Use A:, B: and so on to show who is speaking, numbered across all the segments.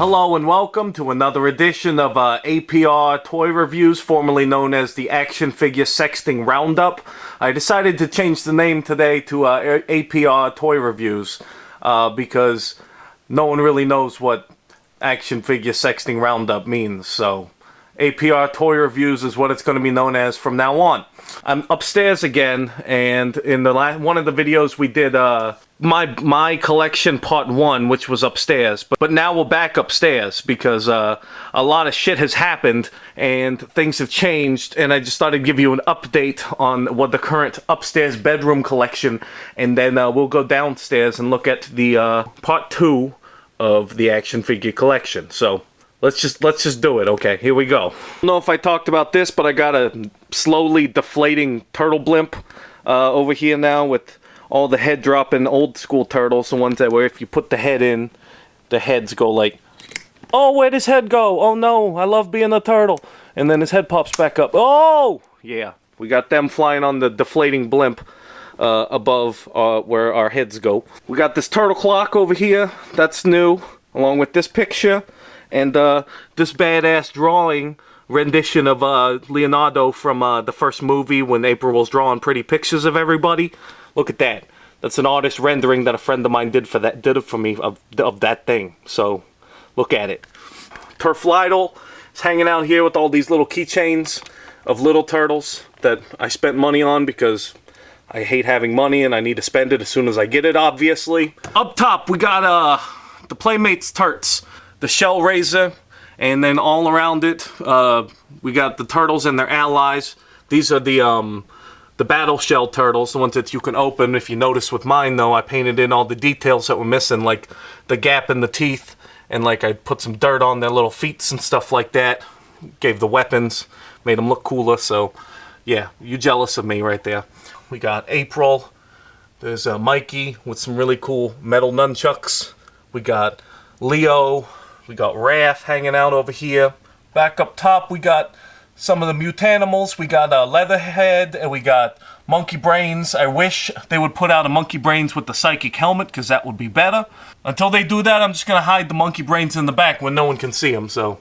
A: Hello and welcome to another edition of APR Toy Reviews, formerly known as the Action Figure Sexting Roundup. I decided to change the name today to APR Toy Reviews because no one really knows what Action Figure Sexting Roundup means, so APR Toy Reviews is what it's going to be known as from now on. I'm upstairs again, and in the one of the videos we did my collection part 1, which was upstairs, but now we're back upstairs because a lot of shit has happened and things have changed, and I just thought I'd give you an update on what the current upstairs bedroom collection, and then we'll go downstairs and look at the part 2 of the action figure collection. So let's just do it. Okay, here we go. I don't know if I talked about this, but I got a slowly deflating turtle blimp over here now with all the head dropping old school turtles, the ones that where if you put the head in, the heads go like, oh, where'd his head go? Oh no, I love being a turtle. And then his head pops back up. Oh, yeah, we got them flying on the deflating blimp above where our heads go. We got this turtle clock over here, that's new, along with this picture. And this badass drawing rendition of Leonardo from the first movie when April was drawing pretty pictures of everybody. Look at that. That's an artist rendering that a friend of mine did it for me of that thing. So look at it. Turf Lidl is hanging out here with all these little keychains of little turtles that I spent money on because I hate having money and I need to spend it as soon as I get it, obviously. Up top we got the Playmates Turts. The Shell Razor, and then all around it, we got the turtles and their allies. These are the Battle Shell turtles, the ones that you can open. If you notice with mine, though, I painted in all the details that were missing, like the gap in the teeth, and like I put some dirt on their little feet and stuff like that. Gave the weapons, made them look cooler, so yeah, you jealous of me right there. We got April. There's Mikey with some really cool metal nunchucks. We got Leo. We got Raph hanging out over here. Back up top, we got some of the Mutanimals. We got Leatherhead, and we got Monkey Brains. I wish they would put out a Monkey Brains with the psychic helmet, because that would be better. Until they do that, I'm just going to hide the Monkey Brains in the back when no one can see them. So,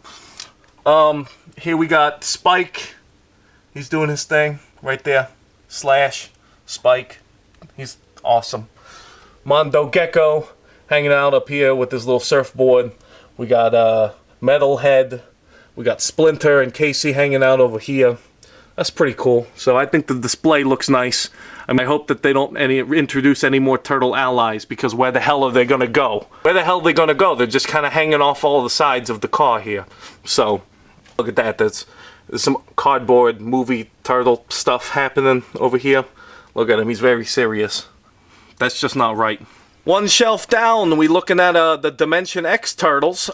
A: here we got Spike. He's doing his thing right there. Slash, Spike. He's awesome. Mondo Gecko hanging out up here with his little surfboard. We got Metalhead, we got Splinter and Casey hanging out over here. That's pretty cool. So I think the display looks nice. I mean, I hope that they don't introduce any more turtle allies, because where the hell are they gonna go? Where the hell are they gonna go? They're just kind of hanging off all the sides of the car here. So look at that. There's some cardboard movie turtle stuff happening over here. Look at him. He's very serious. That's just not right. One shelf down, we're looking at the Dimension X turtles.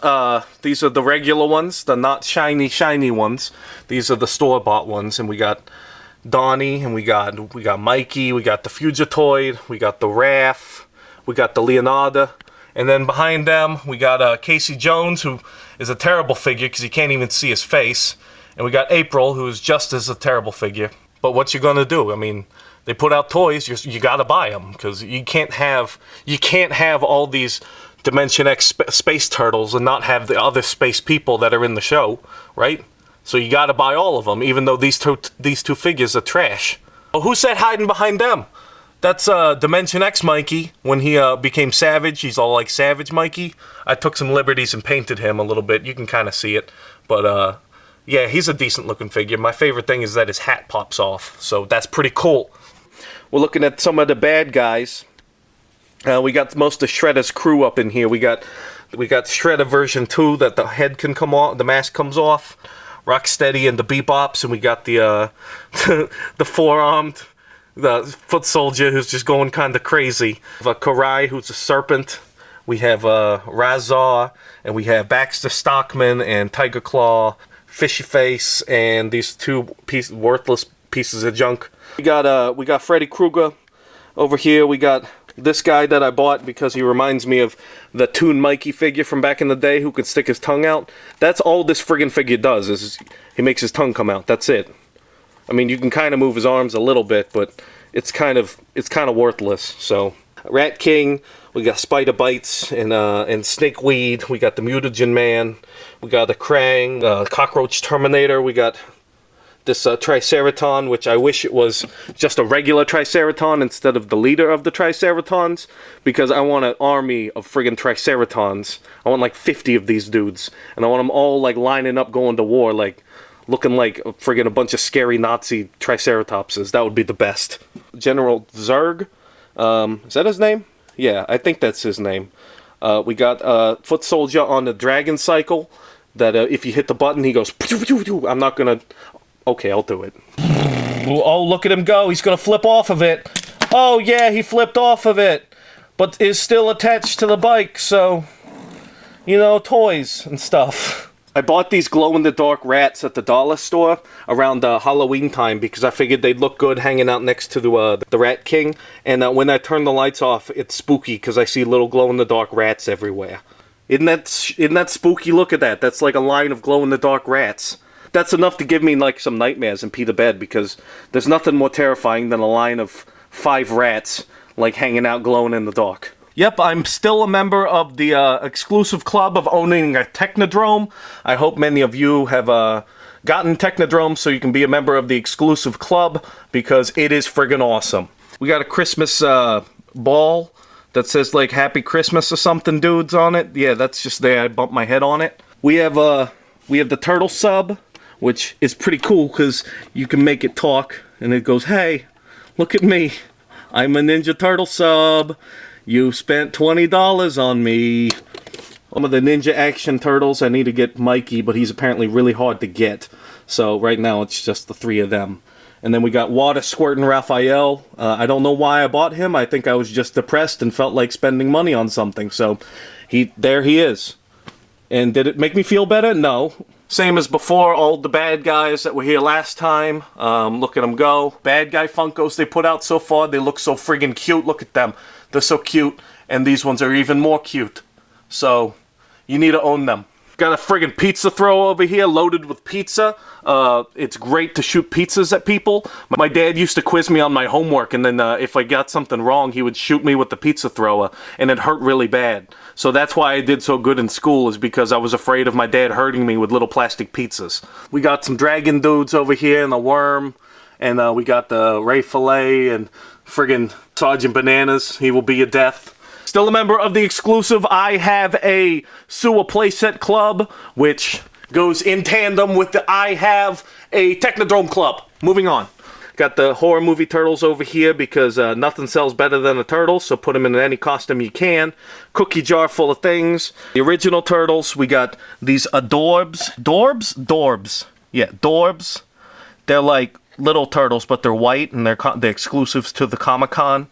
A: These are the regular ones, the not shiny ones. These are the store-bought ones, and we got Donnie, and we got Mikey, we got the Fugitoid, we got the Raph, we got the Leonardo, and then behind them we got Casey Jones, who is a terrible figure because you can't even see his face, and we got April, who is just as a terrible figure. But what you gonna do? I mean, they put out toys, you gotta buy them, because you can't have all these Dimension X space turtles and not have the other space people that are in the show, right? So you gotta buy all of them, even though these two figures are trash. Oh, who said hiding behind them? That's Dimension X Mikey. When he became Savage, he's all like Savage Mikey. I took some liberties and painted him a little bit. You can kind of see it, but yeah, he's a decent looking figure. My favorite thing is that his hat pops off, so that's pretty cool. We're looking at some of the bad guys. We got most of Shredder's crew up in here. We got Shredder version 2 that the head can come off, the mask comes off. Rocksteady and the Bebops, and we got the the four-armed, the foot soldier who's just going kind of crazy. Karai, who's a serpent. We have Razar, and we have Baxter Stockman and Tiger Claw, Fishy Face, and these two worthless pieces of junk. We got Freddy Krueger over here. We got this guy that I bought because he reminds me of the Toon Mikey figure from back in the day who could stick his tongue out. That's all this friggin' figure does, is he makes his tongue come out. That's it. I mean, you can kind of move his arms a little bit, but it's kind of worthless. So Rat King, we got Spider Bites and Snakeweed, we got the Mutagen Man, we got the Krang, Cockroach Terminator, we got this Triceraton, which I wish it was just a regular Triceraton instead of the leader of the Triceratons, because I want an army of friggin' Triceratons. I want like 50 of these dudes, and I want them all like lining up going to war, like looking like friggin' a bunch of scary Nazi Triceratopses. That would be the best. General Zurg, is that his name? Yeah, I think that's his name. We got Foot Soldier on the Dragon Cycle, that if you hit the button he goes, I'm not gonna... Okay, I'll do it. Oh, look at him go. He's gonna flip off of it. Oh, yeah, he flipped off of it. But is still attached to the bike, so... You know, toys and stuff. I bought these glow-in-the-dark rats at the dollar store around Halloween time because I figured they'd look good hanging out next to the Rat King. And when I turn the lights off, it's spooky because I see little glow-in-the-dark rats everywhere. Isn't that spooky? Look at that. That's like a line of glow-in-the-dark rats. That's enough to give me like some nightmares and pee to bed, because there's nothing more terrifying than a line of 5 rats like hanging out glowing in the dark. Yep, I'm still a member of the exclusive club of owning a Technodrome. I hope many of you have gotten Technodrome so you can be a member of the exclusive club, because it is friggin' awesome. We got a Christmas ball that says like Happy Christmas or something dudes on it. Yeah, that's just there. I bumped my head on it. We have the turtle sub, which is pretty cool because you can make it talk, and it goes, hey, look at me. I'm a Ninja Turtle sub. You spent $20 on me. Some of the Ninja Action Turtles, I need to get Mikey, but he's apparently really hard to get. So right now it's just the 3 of them. And then we got Water Squirtin' Raphael. I don't know why I bought him. I think I was just depressed and felt like spending money on something. So there he is. And did it make me feel better? No. Same as before, all the bad guys that were here last time. Look at them go. Bad guy Funkos they put out so far, they look so friggin' cute. Look at them. They're so cute. And these ones are even more cute. So, you need to own them. Got a friggin' pizza throw over here loaded with pizza. It's great to shoot pizzas at people. My dad used to quiz me on my homework, and then if I got something wrong, he would shoot me with the pizza thrower, and it hurt really bad. So that's why I did so good in school, is because I was afraid of my dad hurting me with little plastic pizzas. We got some dragon dudes over here, and a worm, and we got the Ray Fillet, and friggin' Sergeant Bananas. He will be a death. Still a member of the exclusive I Have a Sewer Playset Club, which goes in tandem with the I Have a Technodrome Club. Moving on. Got the horror movie turtles over here because nothing sells better than a turtle, so put them in any costume you can. Cookie jar full of things. The original turtles, we got these Adorbs. Dorbs. Yeah, Dorbs. They're like little turtles, but they're white, and they're exclusives to the Comic-Con.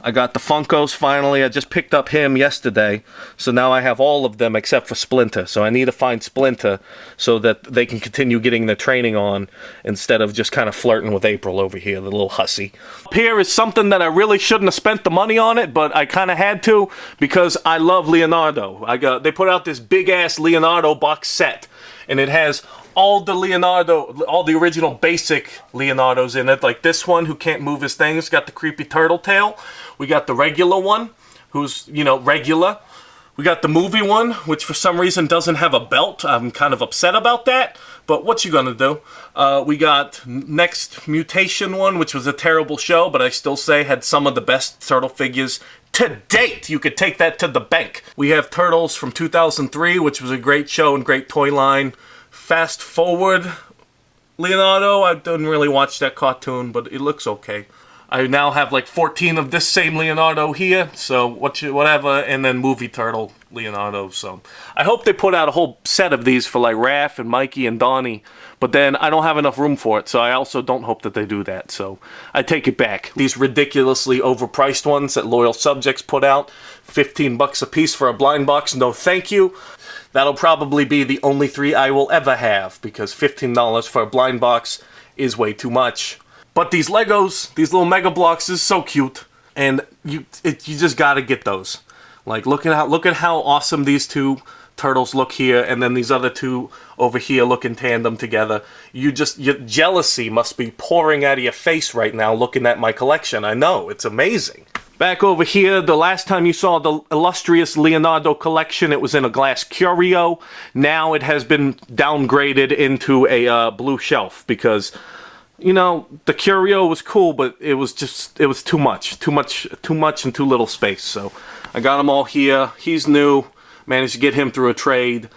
A: I got the Funkos finally. I just picked up him yesterday, so now I have all of them except for Splinter. So I need to find Splinter so that they can continue getting their training on instead of just kind of flirting with April over here, the little hussy. Up here is something that I really shouldn't have spent the money on it, but I kind of had to because I love Leonardo. They put out this big-ass Leonardo box set, and it has all the original basic Leonardos in it, like this one who can't move his things, got the creepy turtle tail. We got the regular one, who's, you know, regular. We got the movie one, which for some reason doesn't have a belt. I'm kind of upset about that, but what you gonna do? We got Next Mutation one, which was a terrible show, but I still say had some of the best turtle figures to date. You could take that to the bank. We have Turtles from 2003, which was a great show and great toy line. Fast forward Leonardo, I didn't really watch that cartoon, but it looks okay. I now have like 14 of this same Leonardo here, so whatever, and then movie turtle Leonardo. So I hope they put out a whole set of these for like Raph and Mikey and Donnie, but then I don't have enough room for it, so I also don't hope that they do that, so I take it back. These ridiculously overpriced ones that loyal subjects put out, 15 bucks a piece for a blind box, no thank you. That'll probably be the only 3 I will ever have, because $15 for a blind box is way too much. But these Legos, these little Mega Blocks is so cute, and you just gotta get those. Like, look at how awesome these 2 turtles look here, and then these other 2 over here look in tandem together. Your jealousy must be pouring out of your face right now looking at my collection. I know, it's amazing. Back over here, the last time you saw the illustrious Leonardo collection, it was in a glass curio. Now it has been downgraded into a blue shelf because, you know, the curio was cool, but it was too much and too little space. So I got them all here. He's new. Managed to get him through a trade.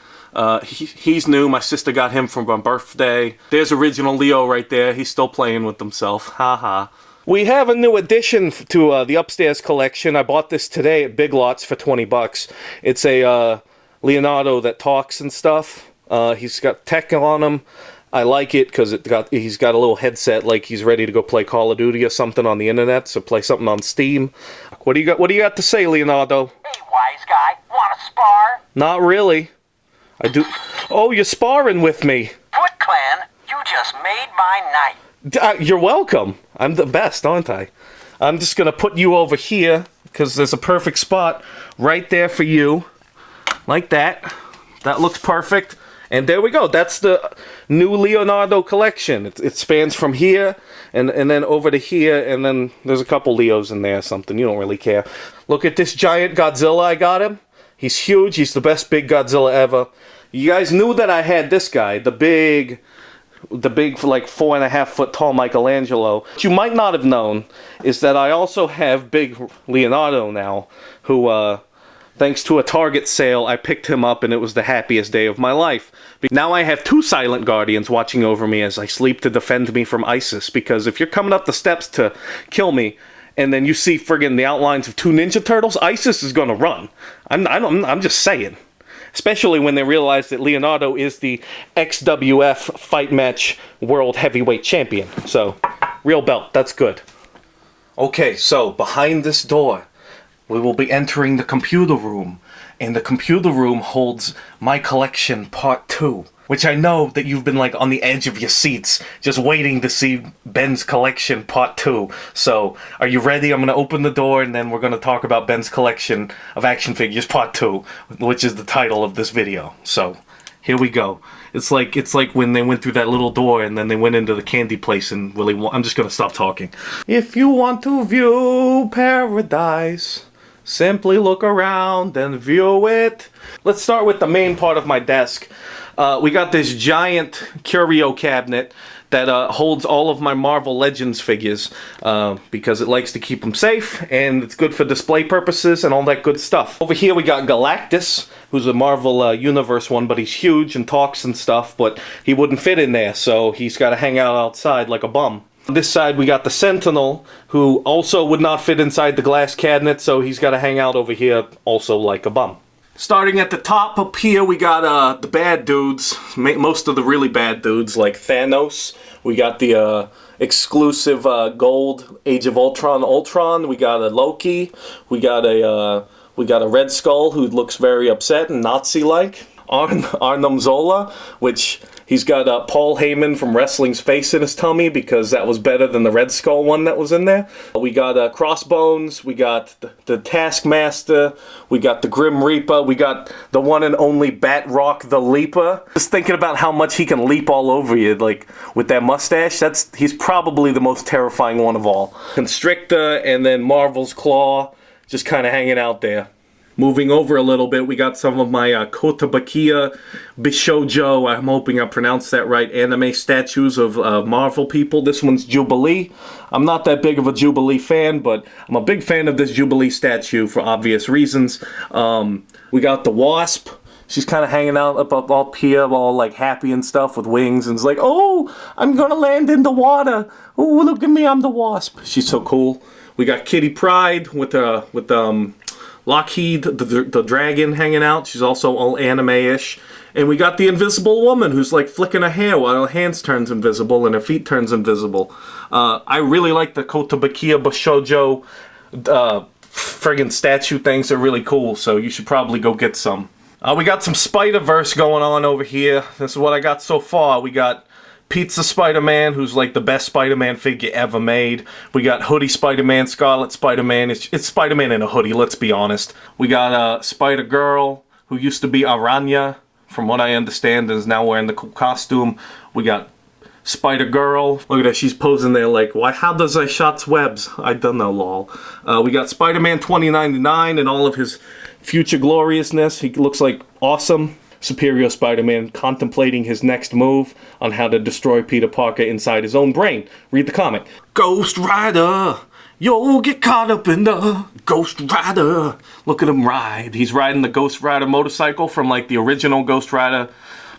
A: He's new. My sister got him for my birthday. There's original Leo right there. He's still playing with himself. Haha. We have a new addition to the upstairs collection. I bought this today at Big Lots for 20 bucks. It's a Leonardo that talks and stuff. He's got tech on him. I like it because he's got a little headset like he's ready to go play Call of Duty or something on the internet, so play something on Steam. What do you got to say, Leonardo?
B: Hey, wise guy, wanna spar?
A: Not really. I do. Oh, you're sparring with me.
B: Foot Clan, you just made my night.
A: You're welcome. I'm the best, aren't I? I'm just gonna put you over here because there's a perfect spot right there for you. Like that. That looks perfect. And there we go. That's the new Leonardo collection. It spans from here and then over to here, and then there's a couple Leos in there or something. You don't really care. Look at this giant Godzilla I got him. He's huge. He's the best big Godzilla ever. You guys knew that I had this guy, the big like 4.5 foot tall Michelangelo. What you might not have known is that I also have big Leonardo now, who thanks to a Target sale, I picked him up and it was the happiest day of my life. Now I have 2 silent guardians watching over me as I sleep to defend me from ISIS, because if you're coming up the steps to kill me and then you see friggin' the outlines of 2 Ninja Turtles, ISIS is gonna run. I'm just saying. Especially when they realize that Leonardo is the XWF Fight Match World Heavyweight Champion. So, real belt, that's good. Okay, so behind this door, we will be entering the computer room. And the computer room holds my collection part 2. Which I know that you've been like on the edge of your seats, just waiting to see Ben's collection part 2. So, are you ready? I'm going to open the door and then we're going to talk about Ben's collection of action figures part 2, which is the title of this video. So, here we go. It's like when they went through that little door and then they went into the candy place and I'm just going to stop talking. If you want to view paradise, simply look around and view it. Let's start with the main part of my desk. We got this giant curio cabinet that holds all of my Marvel Legends figures because it likes to keep them safe and it's good for display purposes and all that good stuff. Over here we got Galactus, who's a Marvel Universe one, but he's huge and talks and stuff, but he wouldn't fit in there, so he's got to hang out outside like a bum. On this side we got the Sentinel, who also would not fit inside the glass cabinet, so he's got to hang out over here also like a bum. Starting at the top up here, we got the bad dudes, most of the really bad dudes, like Thanos. We got the exclusive gold Age of Ultron. We got a Loki. We got a Red Skull who looks very upset and Nazi-like. Arnim Zola, which he's got Paul Heyman from Wrestling's face in his tummy because that was better than the Red Skull one that was in there. We got Crossbones, we got the Taskmaster, we got the Grim Reaper, we got the one and only Batrock the Leaper. Just thinking about how much he can leap all over you, like with that mustache, he's probably the most terrifying one of all. Constrictor and then Marvel's Claw, just kind of hanging out there. Moving over a little bit, we got some of my Kotobukiya Bishojo, I'm hoping I pronounced that right, anime statues of Marvel people. This one's Jubilee. I'm not that big of a Jubilee fan, but I'm a big fan of this Jubilee statue for obvious reasons. We got the Wasp. She's kind of hanging out up here, all like happy and stuff with wings, and it's like, oh, I'm gonna land in the water. Oh, look at me, I'm the Wasp. She's so cool. We got Kitty Pryde with Lockheed, the dragon, hanging out. She's also all anime-ish. And we got the Invisible Woman, who's like flicking her hair while her hands turns invisible and her feet turns invisible. I really like the Kotobukiya Bishojo friggin' statue things. They're really cool, so you should probably go get some. We got some Spider-Verse going on over here. This is what I got so far. We got Pizza Spider-Man, who's like the best Spider-Man figure ever made. We got Hoodie Spider-Man, Scarlet Spider-Man. It's Spider-Man in a hoodie, let's be honest. We got Spider-Girl, who used to be Aranya, from what I understand, is now wearing the costume. We got Spider-Girl. Look at her, she's posing there like, why, how does I shots webs? I don't know, lol. We got Spider-Man 2099 and all of his future gloriousness. He looks like awesome. Superior Spider-Man contemplating his next move on how to destroy Peter Parker inside his own brain. Read the comic. Ghost Rider, you'll get caught up in the Ghost Rider. Look at him ride. He's riding the Ghost Rider motorcycle from like the original Ghost Rider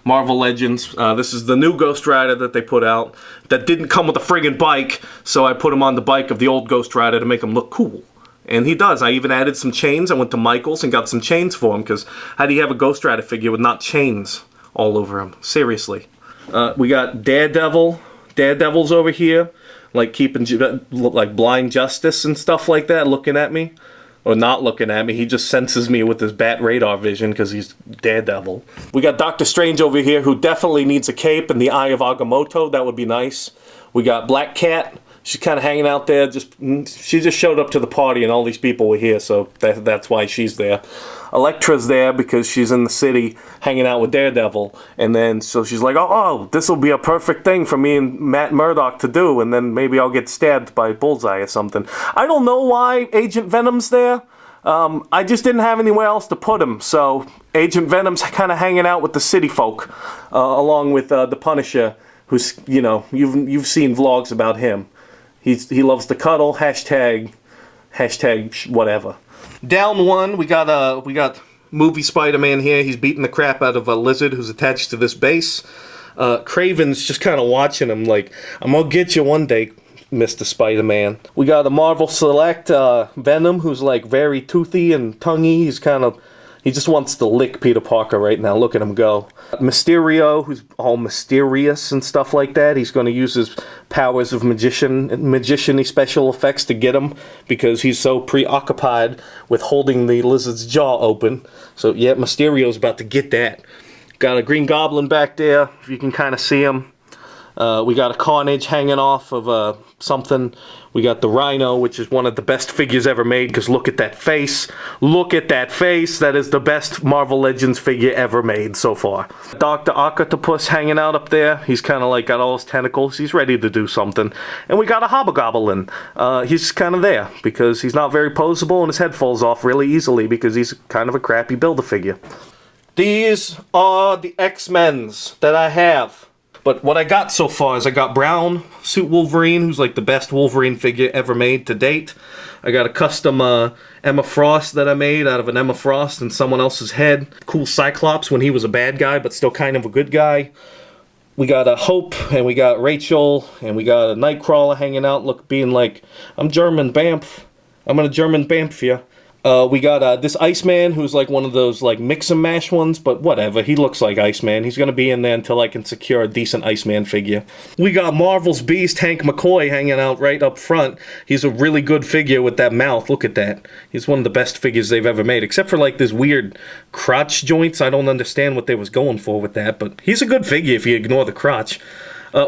A: Marvel Legends. This is the new Ghost Rider that they put out that didn't come with a friggin' bike, so I put him on the bike of the old Ghost Rider to make him look cool. And he does. I even added some chains. I went to Michael's and got some chains for him, because how do you have a Ghost Rider figure with not chains all over him? Seriously. We got Daredevil. Daredevil's over here, like keeping like blind justice and stuff like that, looking at me. Or not looking at me. He just senses me with his bat radar vision because he's Daredevil. We got Doctor Strange over here, who definitely needs a cape and the Eye of Agamotto. That would be nice. We got Black Cat. She's kind of hanging out there. She just showed up to the party and all these people were here, so that's why she's there. Elektra's there because she's in the city hanging out with Daredevil, and then so she's like, oh, this will be a perfect thing for me and Matt Murdock to do, and then maybe I'll get stabbed by Bullseye or something. I don't know why Agent Venom's there. I just didn't have anywhere else to put him, so Agent Venom's kind of hanging out with the city folk, along with the Punisher, who's, you know, you've seen vlogs about him. He loves to cuddle. Hashtag whatever. Down one, we got movie Spider-Man here. He's beating the crap out of a lizard who's attached to this base. Craven's just kind of watching him like, I'm gonna get you one day, Mr. Spider-Man. We got a Marvel Select Venom who's like very toothy and tonguey. He just wants to lick Peter Parker right now. Look at him go. Mysterio, who's all mysterious and stuff like that. He's going to use his powers of magician-y special effects to get him because he's so preoccupied with holding the lizard's jaw open. So, yeah, Mysterio's about to get that. Got a Green Goblin back there, if you can kind of see him. We got a Carnage hanging off of something. We got the Rhino, which is one of the best figures ever made, because look at that face. Look at that face. That is the best Marvel Legends figure ever made so far. Dr. Octopus hanging out up there. He's kind of like got all his tentacles. He's ready to do something. And we got a Hobgoblin. He's kind of there, because he's not very poseable, and his head falls off really easily, because he's kind of a crappy Build-A-Figure. These are the X-Men's that I have. But what I got so far is I got Brown Suit Wolverine, who's like the best Wolverine figure ever made to date. I got a custom Emma Frost that I made out of an Emma Frost and someone else's head. Cool Cyclops when he was a bad guy, but still kind of a good guy. We got a Hope, and we got Rachel, and we got a Nightcrawler hanging out, being like, I'm German, Bamf. I'm gonna German Bamf ya. We got this Iceman, who's like one of those like mix and mash ones, but whatever, he looks like Iceman. He's gonna be in there until I can secure a decent Iceman figure. We got Marvel's Beast, Hank McCoy, hanging out right up front. He's a really good figure with that mouth, look at that. He's one of the best figures they've ever made, except for like this weird crotch joints. I don't understand what they was going for with that, but he's a good figure if you ignore the crotch.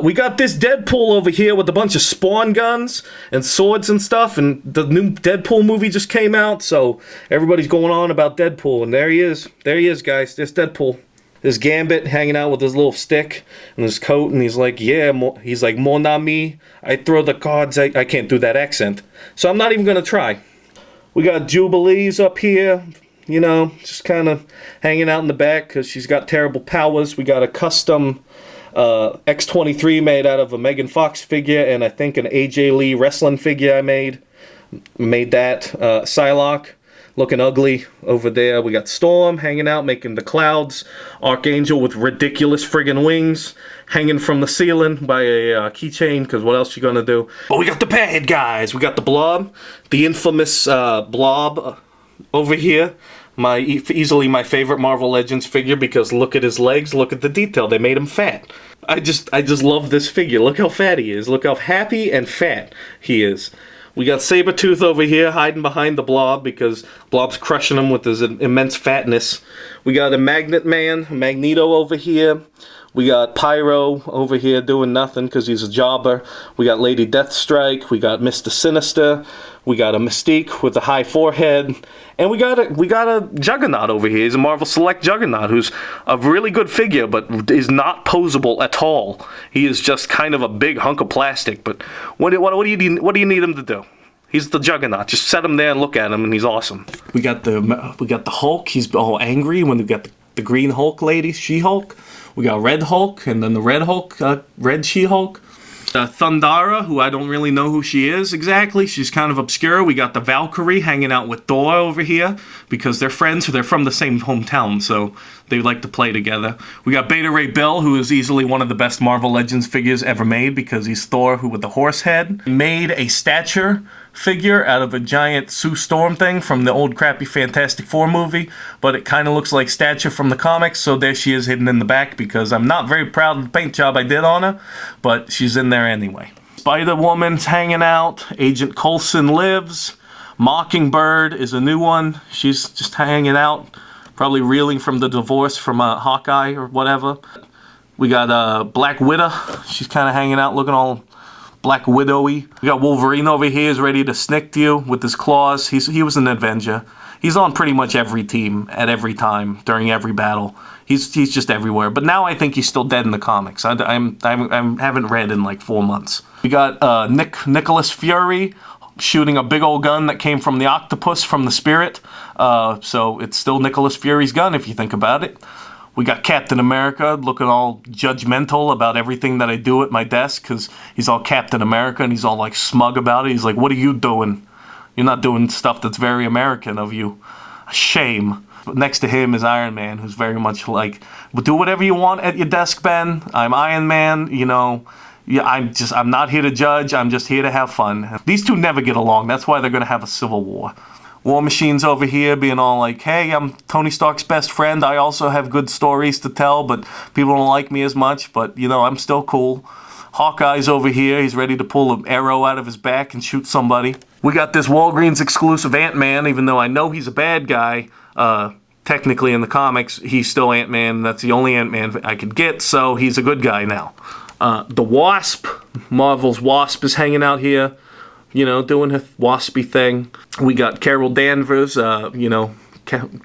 A: We got this Deadpool over here with a bunch of spawn guns and swords and stuff, and the new Deadpool movie just came out, so everybody's going on about Deadpool, and there he is. There he is, guys. There's Deadpool. There's Gambit hanging out with his little stick and his coat, and he's like, yeah, he's like, mon ami, I throw the cards. I can't do that accent, so I'm not even going to try. We got Jubilee's up here, you know, just kind of hanging out in the back because she's got terrible powers. We got a custom X-23 made out of a Megan Fox figure, and I think an AJ Lee wrestling figure I made that. Psylocke looking ugly over there. We got Storm hanging out making the clouds. Archangel with ridiculous friggin' wings hanging from the ceiling by a keychain, because what else you gonna do? But we got the bad guys. We got the Blob, the infamous Blob over here. Easily my favorite Marvel Legends figure, because look at his legs, look at the detail, they made him fat. I just love this figure. Look how fat he is. Look how happy and fat he is. We got Sabretooth over here hiding behind the Blob because Blob's crushing him with his immense fatness. We got a Magnet Man, Magneto over here. We got Pyro over here doing nothing because he's a jobber. We got Lady Deathstrike. We got Mr. Sinister. We got a Mystique with a high forehead. And we got a Juggernaut over here. He's a Marvel Select Juggernaut who's a really good figure, but is not posable at all. He is just kind of a big hunk of plastic. But what do you need him to do? He's the Juggernaut. Just set him there and look at him, and he's awesome. We got the Hulk. He's all angry when we got the Green Hulk lady, She-Hulk. We got Red Hulk, and then the Red Hulk, Red She-Hulk. Thundara, who I don't really know who she is exactly. She's kind of obscure. We got the Valkyrie hanging out with Thor over here because they're friends. They're from the same hometown, so they like to play together. We got Beta Ray Bill, who is easily one of the best Marvel Legends figures ever made because he's Thor who with the horse head. Made a stature figure out of a giant Sue Storm thing from the old crappy Fantastic Four movie, but it kind of looks like Stature from the comics, so there she is hidden in the back because I'm not very proud of the paint job I did on her, but she's in there anyway. Spider-Woman's hanging out. Agent Coulson lives. Mockingbird is a new one. She's just hanging out, probably reeling from the divorce from Hawkeye or whatever. We got Black Widow. She's kind of hanging out looking all Black Widow-y. We got Wolverine over here is ready to snick you with his claws. He was an Avenger. He's on pretty much every team at every time during every battle. He's just everywhere. But now I think he's still dead in the comics. I haven't read in like 4 months. We got Nicholas Fury shooting a big old gun that came from the octopus from the Spirit. So it's still Nicholas Fury's gun if you think about it. We got Captain America looking all judgmental about everything that I do at my desk because he's all Captain America and he's all like smug about it. He's like, what are you doing? You're not doing stuff that's very American of you. Shame. But next to him is Iron Man, who's very much like, do whatever you want at your desk, Ben. I'm Iron Man, you know. Yeah, I'm not here to judge. I'm just here to have fun. These two never get along. That's why they're going to have a civil war. War Machine's over here being all like, hey, I'm Tony Stark's best friend. I also have good stories to tell, but people don't like me as much. But, you know, I'm still cool. Hawkeye's over here. He's ready to pull an arrow out of his back and shoot somebody. We got this Walgreens exclusive Ant-Man, even though I know he's a bad guy. Technically in the comics, he's still Ant-Man. That's the only Ant-Man I could get, so he's a good guy now. The Wasp, Marvel's Wasp, is hanging out here, you know, doing her waspy thing. We got Carol Danvers, you know,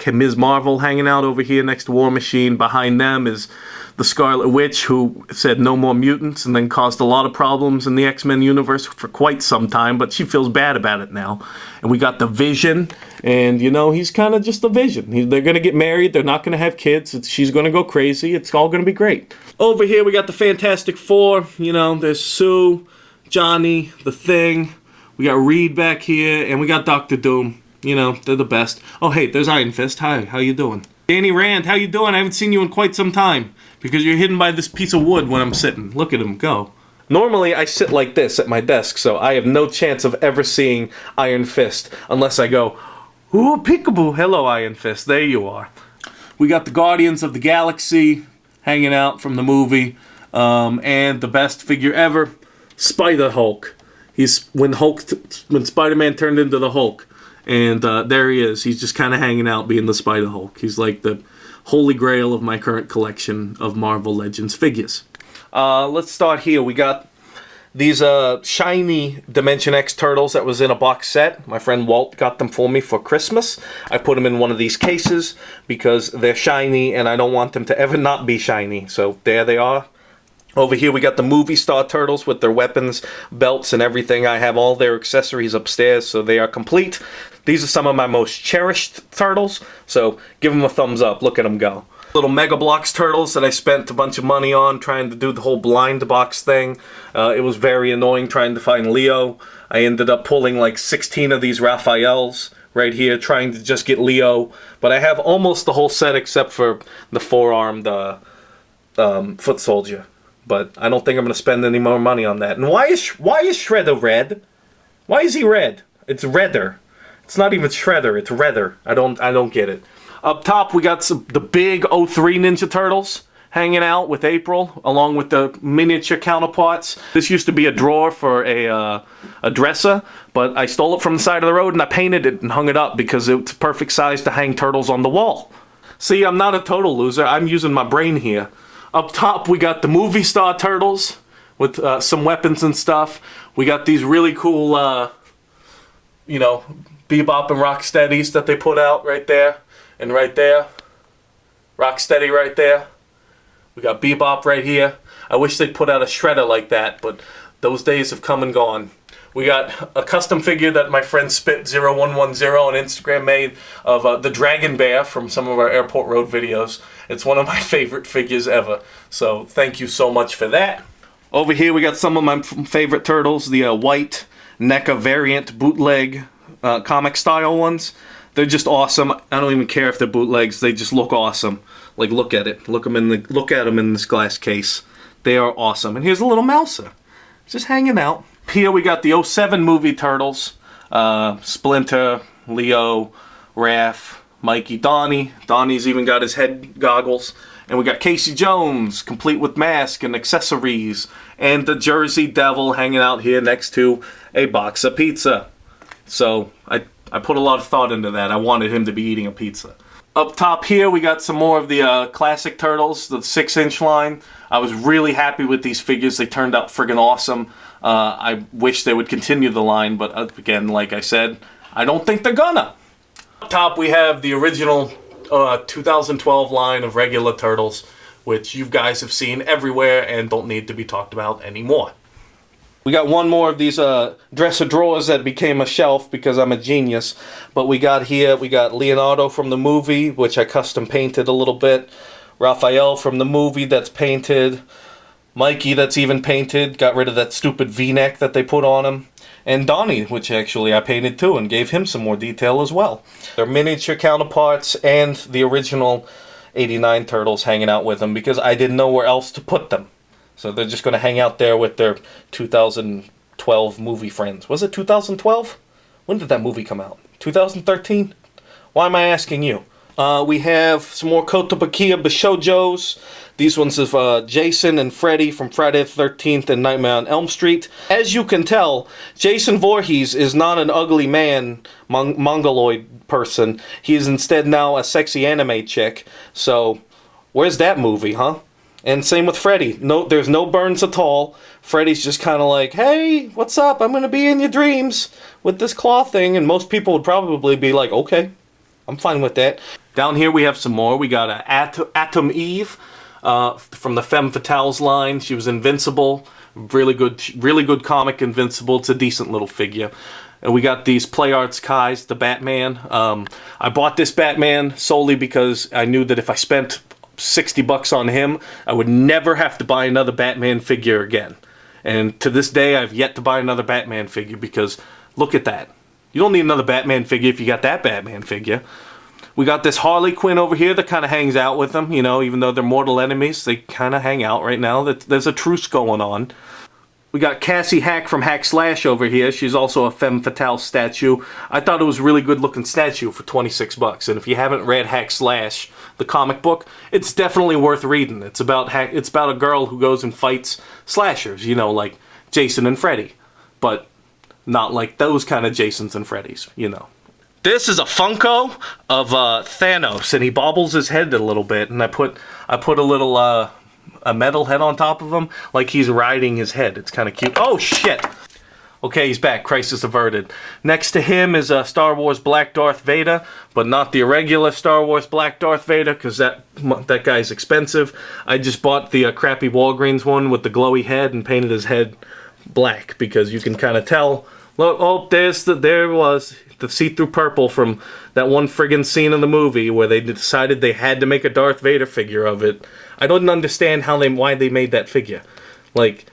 A: Ms. Marvel hanging out over here next to War Machine. Behind them is the Scarlet Witch, who said no more mutants and then caused a lot of problems in the X-Men universe for quite some time, but she feels bad about it now. And we got the Vision, and, you know, he's kind of just a Vision. They're going to get married. They're not going to have kids. She's going to go crazy. It's all going to be great. Over here, we got the Fantastic Four. You know, there's Sue, Johnny, The Thing. We got Reed back here, and we got Dr. Doom. You know, they're the best. Oh, hey, there's Iron Fist. Hi, how you doing? Danny Rand, how you doing? I haven't seen you in quite some time because you're hidden by this piece of wood when I'm sitting. Look at him go. Normally, I sit like this at my desk, so I have no chance of ever seeing Iron Fist unless I go, ooh, peekaboo. Hello, Iron Fist. There you are. We got the Guardians of the Galaxy hanging out from the movie, and the best figure ever, Spider-Hulk. He's when Spider-Man turned into the Hulk, and there he is. He's just kind of hanging out, being the Spider-Hulk. He's like the holy grail of my current collection of Marvel Legends figures. Let's start here. We got these shiny Dimension X turtles that was in a box set. My friend Walt got them for me for Christmas. I put them in one of these cases because they're shiny and I don't want them to ever not be shiny. So there they are. Over here we got the movie star turtles with their weapons, belts, and everything. I have all their accessories upstairs, so they are complete. These are some of my most cherished turtles, so give them a thumbs up. Look at them go. Little Mega Bloks turtles that I spent a bunch of money on trying to do the whole blind box thing. It was very annoying trying to find Leo. I ended up pulling like 16 of these Raphaels right here trying to just get Leo. But I have almost the whole set except for the four-armed foot soldier. But I don't think I'm going to spend any more money on that. And why is Shredder red? Why is he red? It's Redder. It's not even Shredder, it's Redder. I don't get it. Up top, we got the big 03 Ninja Turtles hanging out with April, along with the miniature counterparts. This used to be a drawer for a dresser, but I stole it from the side of the road and I painted it and hung it up because it's perfect size to hang turtles on the wall. See, I'm not a total loser. I'm using my brain here. Up top, we got the movie star turtles with some weapons and stuff. We got these really cool, you know, Bebop and Rocksteadies that they put out right there. And right there. Rocksteady right there. We got Bebop right here. I wish they'd put out a shredder like that, but those days have come and gone. We got a custom figure that my friend Spit0110 on Instagram made of the Dragon Bear from some of our Airport Road videos. It's one of my favorite figures ever. So thank you so much for that. Over here we got some of my favorite turtles, the white NECA variant bootleg comic style ones. They're just awesome. I don't even care if they're bootlegs. They just look awesome. Like, look at it. Look at them in this glass case. They are awesome. And here's a little mouser, just hanging out. Here we got the 07 movie Turtles. Splinter, Leo, Raph, Mikey, Donnie. Donnie's even got his head goggles. And we got Casey Jones, complete with mask and accessories. And the Jersey Devil hanging out here next to a box of pizza. So, I put a lot of thought into that. I wanted him to be eating a pizza. Up top here, we got some more of the classic Turtles, the 6-inch line. I was really happy with these figures. They turned out friggin' awesome. I wish they would continue the line, but again, like I said, I don't think they're gonna. Up top, we have the original 2012 line of regular Turtles, which you guys have seen everywhere and don't need to be talked about anymore. We got one more of these dresser drawers that became a shelf because I'm a genius. But we got Leonardo from the movie, which I custom painted a little bit. Raphael from the movie that's painted. Mikey that's even painted. Got rid of that stupid V-neck that they put on him. And Donnie, which actually I painted too and gave him some more detail as well. Their miniature counterparts and the original 89 Turtles hanging out with them because I didn't know where else to put them. So they're just going to hang out there with their 2012 movie friends. Was it 2012? When did that movie come out? 2013? Why am I asking you? We have some more Kotobukiya Bishojos. These ones of Jason and Freddy from Friday the 13th and Nightmare on Elm Street. As you can tell, Jason Voorhees is not an ugly man, mongoloid person. He is instead now a sexy anime chick. So, where's that movie, huh? And same with Freddy. No, there's no burns at all. Freddy's just kind of like, hey, what's up? I'm going to be in your dreams with this claw thing. And most people would probably be like, okay, I'm fine with that. Down here we have some more. We got Atom Eve from the Femme Fatales line. She was Invincible. Really good comic, Invincible. It's a decent little figure. And we got these Play Arts Kais, the Batman. I bought this Batman solely because I knew that if I spent $60 on him, I would never have to buy another Batman figure again. And to this day, I've yet to buy another Batman figure because look at that. You don't need another Batman figure if you got that Batman figure. We got this Harley Quinn over here that kind of hangs out with them, you know, even though they're mortal enemies, they kind of hang out right now. There's a truce going on. We got Cassie Hack from Hack Slash over here. She's also a Femme Fatale statue. I thought it was a really good looking statue for $26. And if you haven't read Hack Slash, the comic book, it's definitely worth reading. It's about a girl who goes and fights slashers, you know, like Jason and Freddy. But not like those kind of Jasons and Freddys, you know. This is a Funko of Thanos, and he bobbles his head a little bit, and I put a little a metal head on top of him, like he's riding his head. It's kind of cute. Oh, shit! Okay, he's back. Crisis averted. Next to him is Star Wars Black Darth Vader, but not the irregular Star Wars Black Darth Vader, because that guy's expensive. I just bought the crappy Walgreens one with the glowy head and painted his head black, because you can kind of tell. Look, oh, there was the see-through purple from that one friggin' scene in the movie where they decided they had to make a Darth Vader figure of it. I don't understand why they made that figure. Like,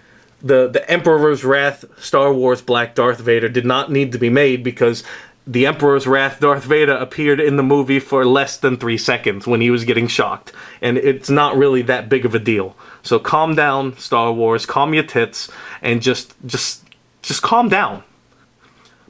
A: the Emperor's Wrath Star Wars Black Darth Vader did not need to be made because the Emperor's Wrath Darth Vader appeared in the movie for less than 3 seconds when he was getting shocked. And it's not really that big of a deal. So calm down, Star Wars. Calm your tits. And just calm down.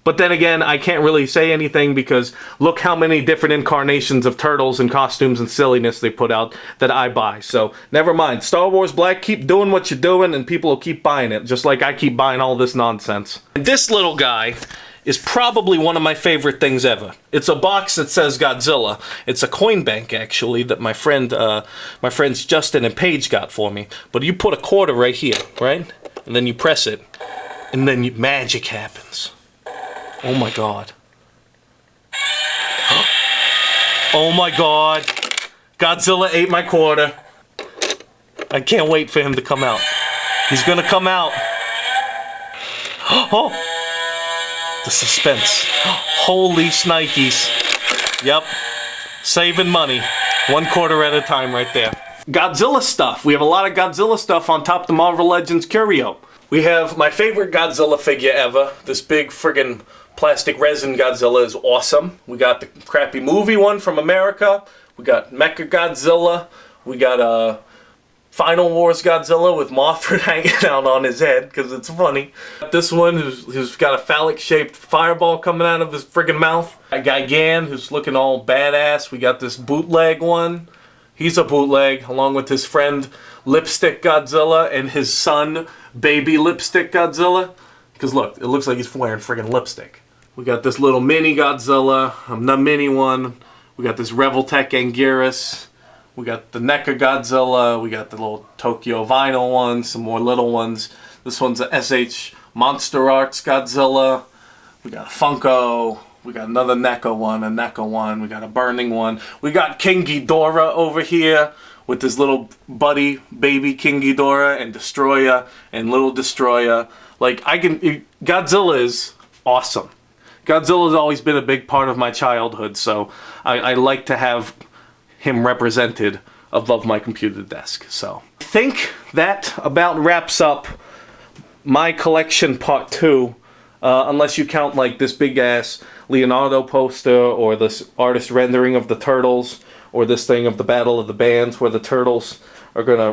A: But then again, I can't really say anything because look how many different incarnations of turtles and costumes and silliness they put out that I buy. So, never mind. Star Wars Black, keep doing what you're doing and people will keep buying it, just like I keep buying all this nonsense. And this little guy is probably one of my favorite things ever. It's a box that says Godzilla. It's a coin bank, actually, that my friends Justin and Paige got for me. But you put a quarter right here, right? And then you press it. And then magic happens. Oh my god. Oh my god. Godzilla ate my quarter. I can't wait for him to come out. He's gonna come out. Oh! The suspense. Holy shnikes. Yep. Saving money. 1 quarter at a time right there. Godzilla stuff. We have a lot of Godzilla stuff on top of the Marvel Legends Curio. We have my favorite Godzilla figure ever. This big friggin' plastic resin Godzilla is awesome. We got the crappy movie one from America. We got Mecha Godzilla. We got Final Wars Godzilla with Mothra hanging out on his head because it's funny. This one who's got a phallic-shaped fireball coming out of his friggin' mouth. A Gigan who's looking all badass. We got this bootleg one. He's a bootleg along with his friend Lipstick Godzilla and his son Baby Lipstick Godzilla. Because look, it looks like he's wearing friggin' lipstick. We got this little mini Godzilla, the mini one. We got this Revoltech Anguirus. We got the NECA Godzilla, we got the little Tokyo Vinyl one, some more little ones. This one's a SH Monster Arts Godzilla. We got a Funko. We got another NECA one, a NECA one. We got a Burning one. We got King Ghidorah over here with his little buddy, baby King Ghidorah and Destroyer and Little Destroyer. Like, Godzilla is awesome. Godzilla's always been a big part of my childhood, so I like to have him represented above my computer desk. So I think that about wraps up my collection part 2, unless you count like this big ass Leonardo poster or this artist rendering of the Turtles or this thing of the Battle of the Bands where the Turtles are gonna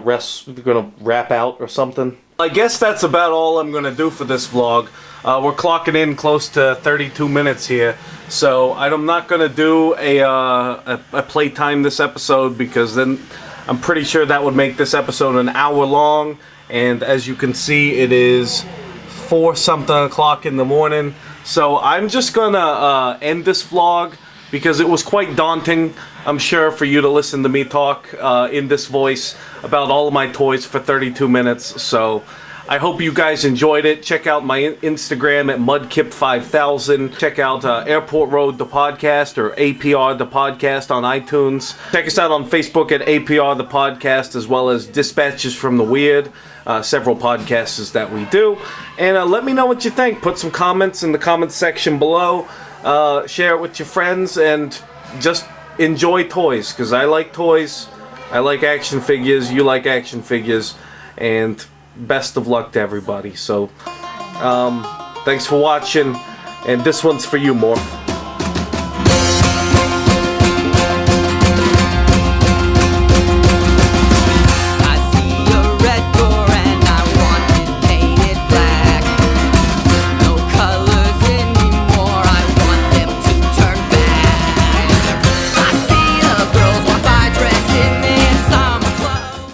A: rap out or something. I guess that's about all I'm gonna do for this vlog. We're clocking in close to 32 minutes here, so I'm not gonna do a playtime this episode because then I'm pretty sure that would make this episode an hour long. And as you can see, it is 4-something o'clock in the morning. So I'm just gonna end this vlog because it was quite daunting, I'm sure, for you to listen to me talk in this voice about all of my toys for 32 minutes. So I hope you guys enjoyed it. Check out my Instagram at Mudkip5000. Check out Airport Road the podcast or APR the podcast on iTunes. Check us out on Facebook at APR the podcast, as well as Dispatches from the Weird. Several podcasts that we do. And let me know what you think. Put some comments in the comments section below. Share it with your friends and just enjoy toys, because I like toys. I like action figures. You like action figures. And best of luck to everybody. So, thanks for watching. And this one's for you, Morph.